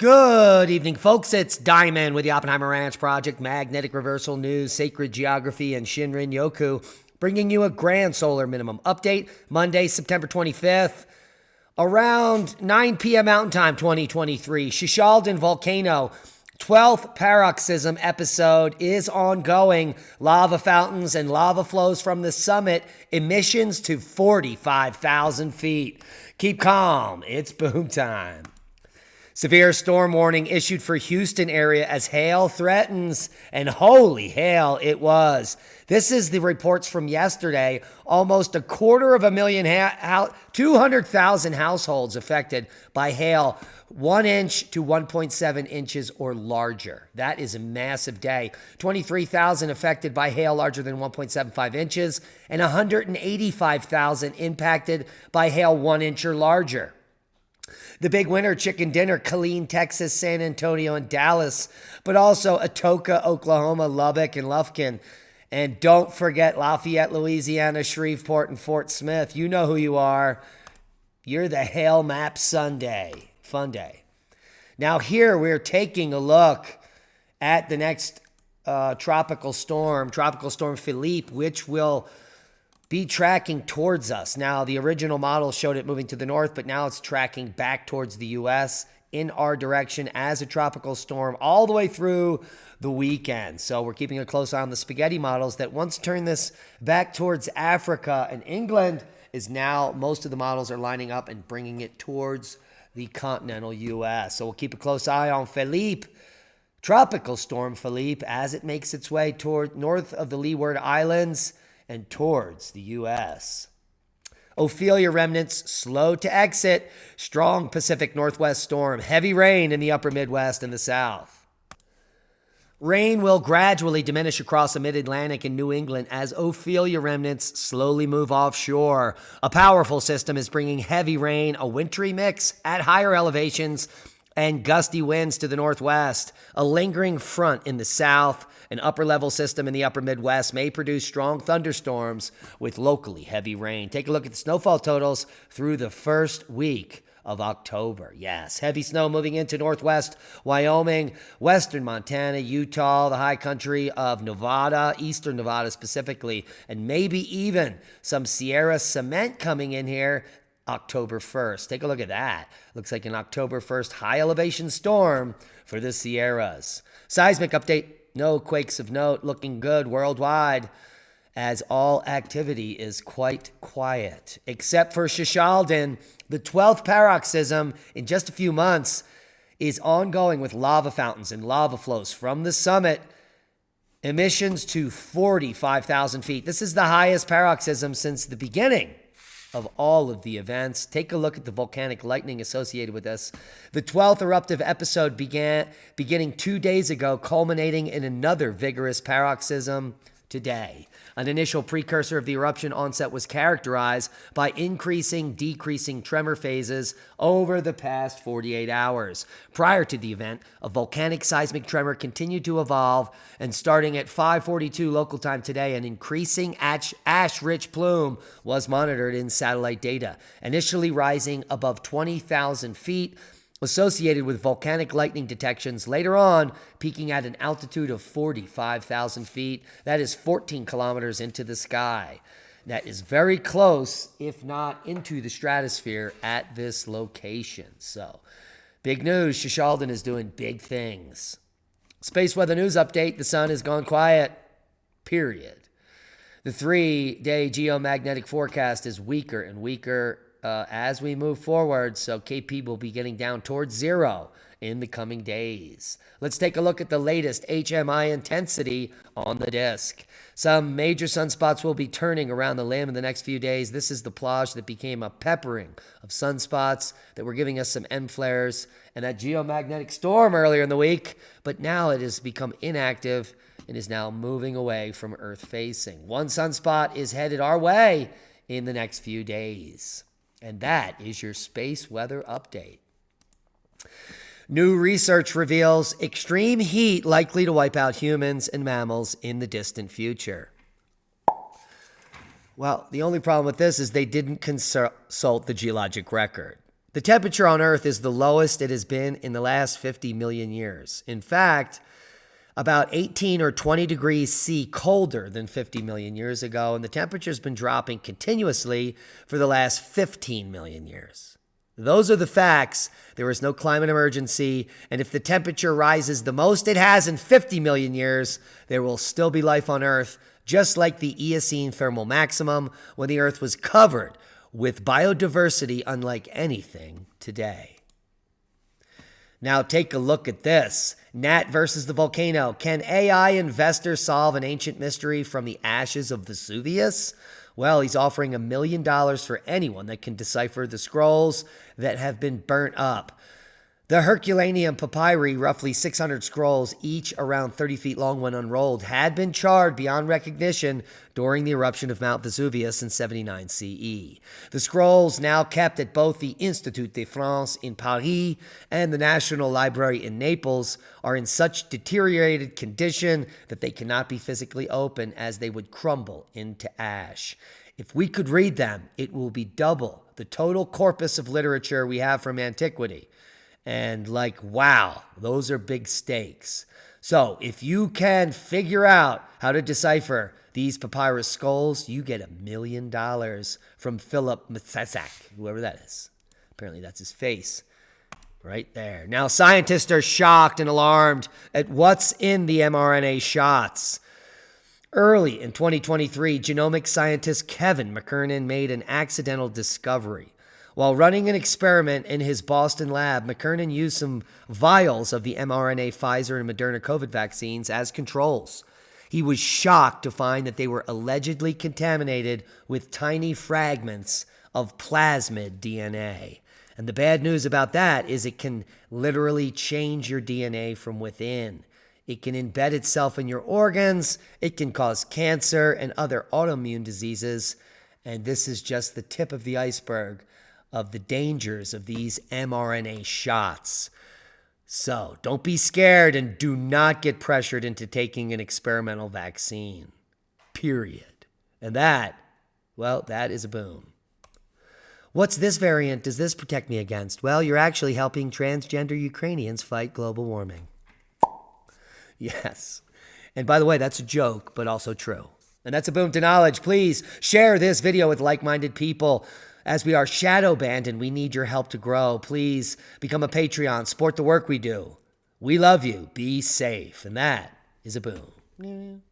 Good evening, folks. It's Diamond with the Oppenheimer Ranch Project, Magnetic Reversal News, Sacred Geography, and Shinrin Yoku, bringing you a grand solar minimum update. Monday, September 25th, around 9 p.m. Mountain Time 2023. Shishaldin Volcano, 12th Paroxysm episode is ongoing. Lava fountains and lava flows from the summit, emissions to 45,000 feet. Keep calm. It's boom time. Severe storm warning issued for Houston area as hail threatens, and holy hail it was. This is the reports from yesterday. Almost 250,000 200,000 households affected by hail, 1 inch to 1.7 inches or larger. That is a massive day. 23,000 affected by hail larger than 1.75 inches, and 185,000 impacted by hail 1 inch or larger. The big winner, chicken dinner, Killeen, Texas, San Antonio, and Dallas, but also Atoka, Oklahoma, Lubbock, and Lufkin. And don't forget Lafayette, Louisiana, Shreveport, and Fort Smith. You know who you are. You're the Hail Map Sunday. Fun day. Now here we're taking a look at the next Tropical Storm Philippe, which will be tracking towards us. Now, the original model showed it moving to the north, but now it's tracking back towards the U.S. in our direction as a tropical storm all the way through the weekend. So we're keeping a close eye on the spaghetti models that once turned this back towards Africa and England is now most of the models are lining up and bringing it towards the continental U.S. So we'll keep a close eye on Philippe, Tropical Storm Philippe, as it makes its way toward north of the Leeward Islands and towards the U.S. Ophelia remnants slow to exit. Strong Pacific Northwest storm. Heavy rain in the upper Midwest and the South. Rain will gradually diminish across the mid-Atlantic and New England as Ophelia remnants slowly move offshore. A powerful system is bringing heavy rain, a wintry mix at higher elevations, and gusty winds to the northwest. A lingering front in the south. An upper-level system in the upper Midwest may produce strong thunderstorms with locally heavy rain. Take a look at the snowfall totals through the first week of October. Yes, heavy snow moving into northwest Wyoming, western Montana, Utah, the high country of Nevada, eastern Nevada specifically, and maybe even some Sierra cement coming in here October 1st. Take a look at that. Looks like an October 1st high elevation storm for the Sierras. Seismic update. No quakes of note, looking good worldwide as all activity is quite quiet. Except for Shishaldin, the 12th paroxysm in just a few months is ongoing with lava fountains and lava flows from the summit. Emissions to 45,000 feet. This is the highest paroxysm since the beginning of all of the events. Take a look at the volcanic lightning associated with this. The 12th eruptive episode beginning 2 days ago, culminating in another vigorous paroxysm today. An initial precursor of the eruption onset was characterized by decreasing tremor phases over the past 48 hours. Prior to the event, a volcanic seismic tremor continued to evolve, and starting at 5:42 local time today, an increasing ash-rich plume was monitored in satellite data, initially rising above 20,000 feet, associated with volcanic lightning detections, later on peaking at an altitude of 45,000 feet. That is 14 kilometers into the sky. That is very close, if not into the stratosphere at this location. So, big news. Shishaldin is doing big things. Space weather news update. The sun has gone quiet, period. The 3-day geomagnetic forecast is weaker and weaker as we move forward, so KP will be getting down towards zero in the coming days. Let's take a look at the latest HMI intensity on the disk. Some major sunspots will be turning around the limb in the next few days. This is the plage that became a peppering of sunspots that were giving us some M flares and that geomagnetic storm earlier in the week, but now it has become inactive and is now moving away from Earth facing. One sunspot is headed our way in the next few days. And that is your space weather update. New research reveals extreme heat likely to wipe out humans and mammals in the distant future. Well, the only problem with this is they didn't consult the geologic record. The temperature on Earth is the lowest it has been in the last 50 million years. In fact, about 18 or 20 degrees C colder than 50 million years ago, and the temperature's been dropping continuously for the last 15 million years. Those are the facts. There is no climate emergency, and if the temperature rises the most it has in 50 million years, there will still be life on Earth, just like the Eocene thermal maximum when the Earth was covered with biodiversity unlike anything today. Now take a look at this. Nat versus the volcano. Can AI investor solve an ancient mystery from the ashes of Vesuvius? Well, he's offering $1 million for anyone that can decipher the scrolls that have been burnt up. The Herculaneum papyri, roughly 600 scrolls, each around 30 feet long when unrolled, had been charred beyond recognition during the eruption of Mount Vesuvius in 79 CE. The scrolls, now kept at both the Institut de France in Paris and the National Library in Naples, are in such deteriorated condition that they cannot be physically opened, as they would crumble into ash. If we could read them, it will be double the total corpus of literature we have from antiquity. And wow, those are big stakes. So if you can figure out how to decipher these papyrus skulls, you get $1 million from Philippe, whoever that is. Apparently that's his face right there. Now, scientists are shocked and alarmed at what's in the mRNA shots. Early in 2023, genomic scientist Kevin McKernan made an accidental discovery. While running an experiment in his Boston lab, McKernan used some vials of the mRNA Pfizer and Moderna COVID vaccines as controls. He was shocked to find that they were allegedly contaminated with tiny fragments of plasmid DNA. And the bad news about that is it can literally change your DNA from within. It can embed itself in your organs. It can cause cancer and other autoimmune diseases. And this is just the tip of the iceberg of the dangers of these mRNA shots. So don't be scared and do not get pressured into taking an experimental vaccine. Period. And that is a boom. What's this variant does this protect me against? Well, you're actually helping transgender Ukrainians fight global warming. Yes. And by the way, that's a joke, but also true. And that's a boom to knowledge. Please share this video with like-minded people. As we are shadow banned and we need your help to grow, please become a Patreon. Support the work we do. We love you. Be safe. And that is a boom.